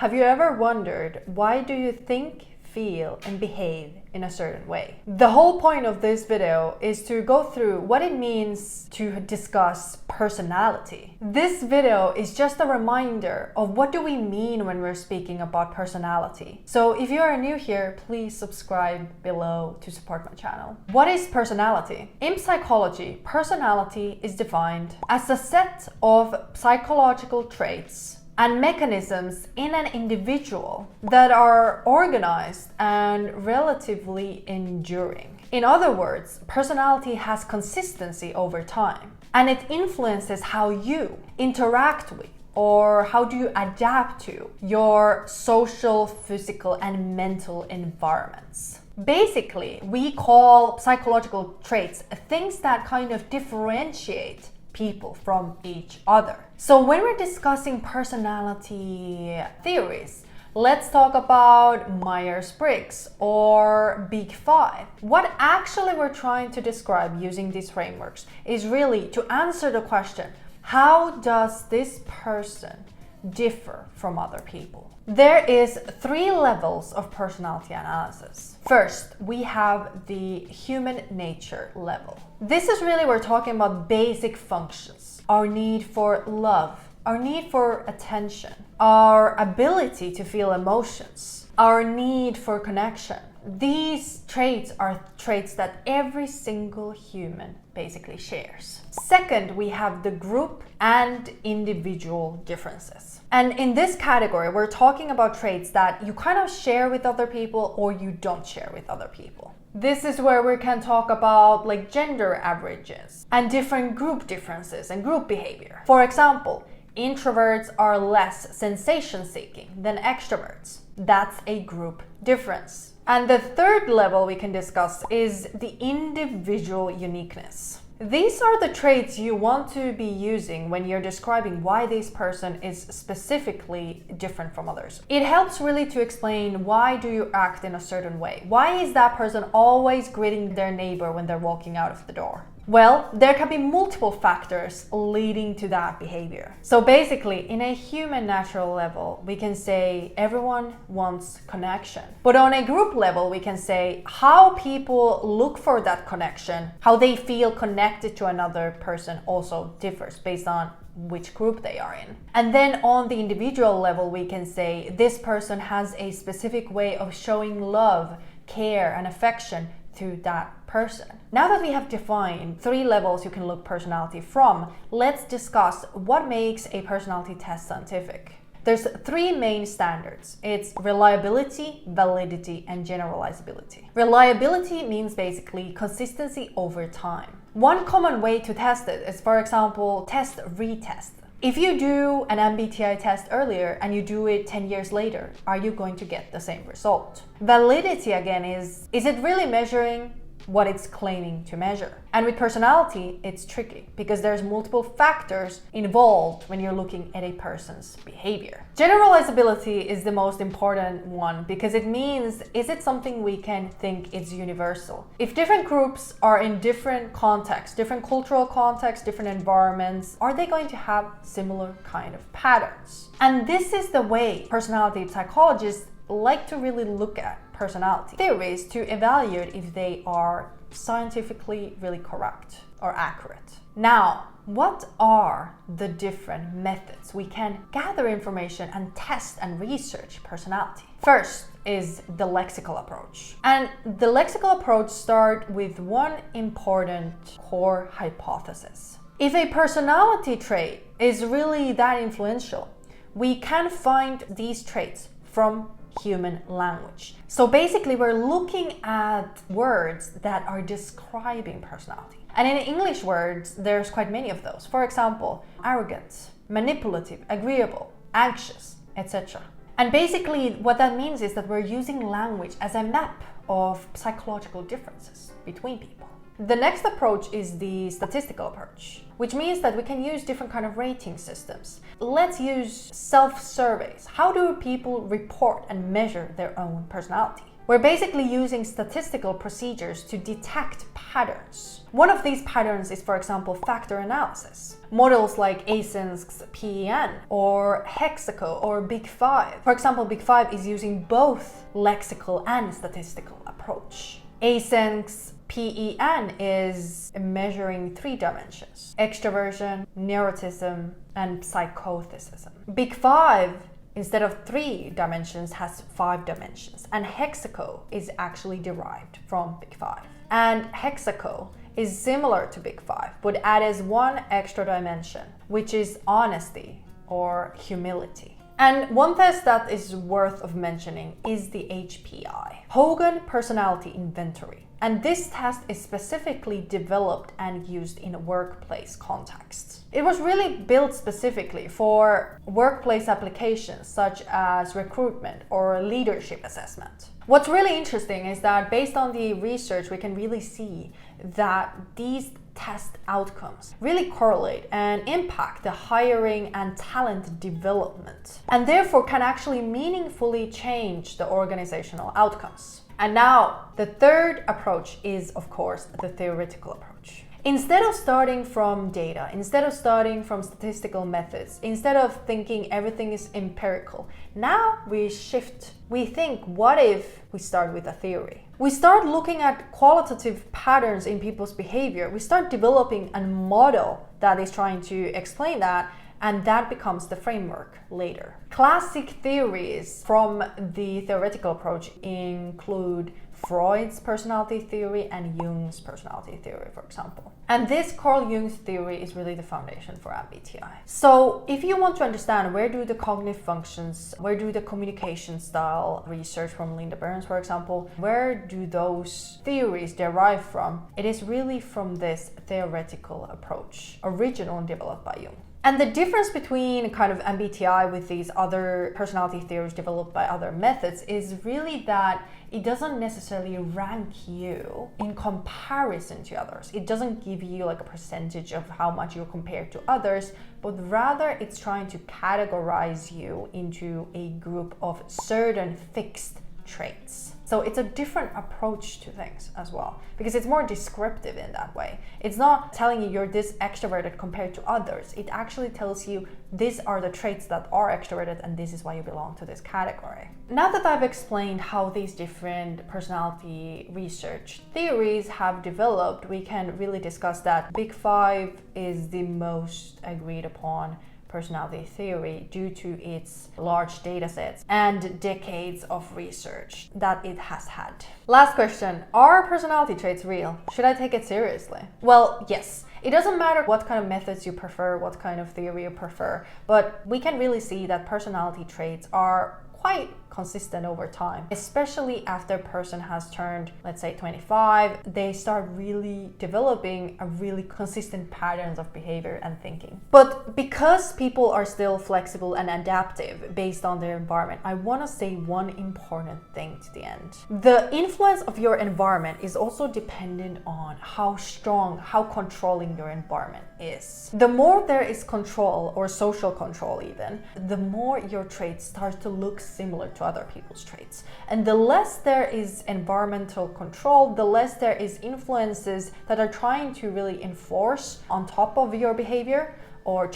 Have you ever wondered, why do you think, feel, and behave in a certain way? The whole point of this video is to go through what it means to discuss personality. This video is just a reminder of what do we mean when we're speaking about personality. So if you are new here, please subscribe below to support my channel. What is personality? In psychology, personality is defined as a set of psychological traits and mechanisms in an individual that are organized and relatively enduring. In other words, personality has consistency over time, and it influences how you interact with or how do you adapt to your social, physical, and mental environments. Basically, we call psychological traits things that kind of differentiate people from each other. So when we're discussing personality theories, let's talk about Myers-Briggs or Big Five. What actually we're trying to describe using these frameworks is really to answer the question, how does this person differ from other people? There is 3 levels of personality analysis. First, we have the human nature level. This is really we're talking about basic functions. Our need for love, our need for attention, our ability to feel emotions, our need for connection. These traits are traits that every single human basically shares. Second, we have the group and individual differences. And in this category, we're talking about traits that you kind of share with other people or you don't share with other people. This is where we can talk about like gender averages and different group differences and group behavior. For example, introverts are less sensation-seeking than extroverts. That's a group difference. And the third level we can discuss is the individual uniqueness. These are the traits you want to be using when you're describing why this person is specifically different from others. It helps really to explain why do you act in a certain way. Why is that person always greeting their neighbor when they're walking out of the door? Well, there can be multiple factors leading to that behavior. So basically, in a human natural level, we can say everyone wants connection. But on a group level, we can say how people look for that connection, how they feel connected to another person also differs based on which group they are in. And then on the individual level, we can say this person has a specific way of showing love, care, and affection to that person. Now that we have defined 3 levels you can look personality from, let's discuss what makes a personality test scientific. There's 3 main standards. It's reliability, validity, and generalizability. Reliability means basically consistency over time. One common way to test it is, for example, test retest. If you do an MBTI test earlier and you do it 10 years later, are you going to get the same result? Validity again is it really measuring what it's claiming to measure? And with personality, it's tricky because there's multiple factors involved when you're looking at a person's behavior. Generalizability is the most important one because it means, is it something we can think is universal? If different groups are in different contexts, different cultural contexts, different environments, are they going to have similar kind of patterns? And this is the way personality psychologists like to really look at personality theories to evaluate if they are scientifically really correct or accurate. Now, what are the different methods we can gather information and test and research personality? First is the lexical approach. And the lexical approach starts with one important core hypothesis. If a personality trait is really that influential, we can find these traits from human language. So basically, we're looking at words that are describing personality. And in English words, there's quite many of those. For example, arrogant, manipulative, agreeable, anxious, etc. And basically, what that means is that we're using language as a map of psychological differences between people. The next approach is the statistical approach, which means that we can use different kind of rating systems. Let's use self-surveys. How do people report and measure their own personality? We're basically using statistical procedures to detect patterns. One of these patterns is, for example, factor analysis. Models like Eysenck's PEN or HEXACO or Big Five. For example, Big Five is using both lexical and statistical approach. Eysenck's PEN is measuring 3 dimensions: extroversion, neuroticism, and psychoticism. Big Five, instead of 3 dimensions, has 5 dimensions, and HEXACO is actually derived from Big Five. And HEXACO is similar to Big Five, but adds 1 extra dimension, which is honesty or humility. And one test that is worth of mentioning is the HPI, Hogan Personality Inventory. And this test is specifically developed and used in a workplace context. It was really built specifically for workplace applications such as recruitment or leadership assessment. What's really interesting is that based on the research, we can really see that these test outcomes really correlate and impact the hiring and talent development, and therefore can actually meaningfully change the organizational outcomes. And now, the third approach is, of course, the theoretical approach. Instead of starting from data, instead of starting from statistical methods, instead of thinking everything is empirical, now we shift. We think, what if we start with a theory? We start looking at qualitative patterns in people's behavior. We start developing a model that is trying to explain that, and that becomes the framework later. Classic theories from the theoretical approach include Freud's personality theory and Jung's personality theory, for example. And this Carl Jung's theory is really the foundation for MBTI. So if you want to understand where do the cognitive functions, where do the communication style research from Linda Burns, for example, where do those theories derive from, it is really from this theoretical approach, original and developed by Jung. And the difference between kind of MBTI with these other personality theories developed by other methods is really that it doesn't necessarily rank you in comparison to others. It doesn't give you like a percentage of how much you're compared to others, but rather it's trying to categorize you into a group of certain fixed traits. So it's a different approach to things as well, because it's more descriptive in that way. It's not telling you you're this extroverted compared to others. It actually tells you these are the traits that are extroverted and this is why you belong to this category. Now that I've explained how these different personality research theories have developed, we can really discuss that Big Five is the most agreed upon personality theory due to its large data sets and decades of research that it has had. Last question, are personality traits real? Should I take it seriously? Well, yes. It doesn't matter what kind of methods you prefer, what kind of theory you prefer, but we can really see that personality traits are quite consistent over time, especially after a person has turned, let's say 25, they start really developing a really consistent patterns of behavior and thinking. But because people are still flexible and adaptive based on their environment, I want to say one important thing to the end. The influence of your environment is also dependent on how strong, how controlling your environment is. The more there is control, or social control even, the more your traits start to look similar to other people's traits. And the less there is environmental control, the less there is influences that are trying to really enforce on top of your behavior or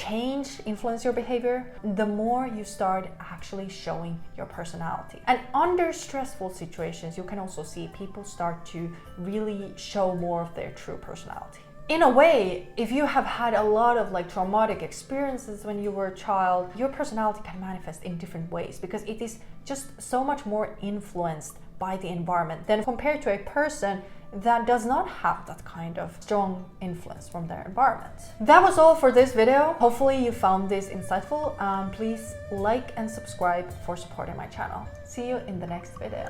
influence your behavior, the more you start actually showing your personality. And under stressful situations, you can also see people start to really show more of their true personality. In a way, if you have had a lot of traumatic experiences when you were a child, your personality can manifest in different ways because it is just so much more influenced by the environment than compared to a person that does not have that kind of strong influence from their environment. That was all for this video. Hopefully you found this insightful. Please like and subscribe for supporting my channel. See you in the next video.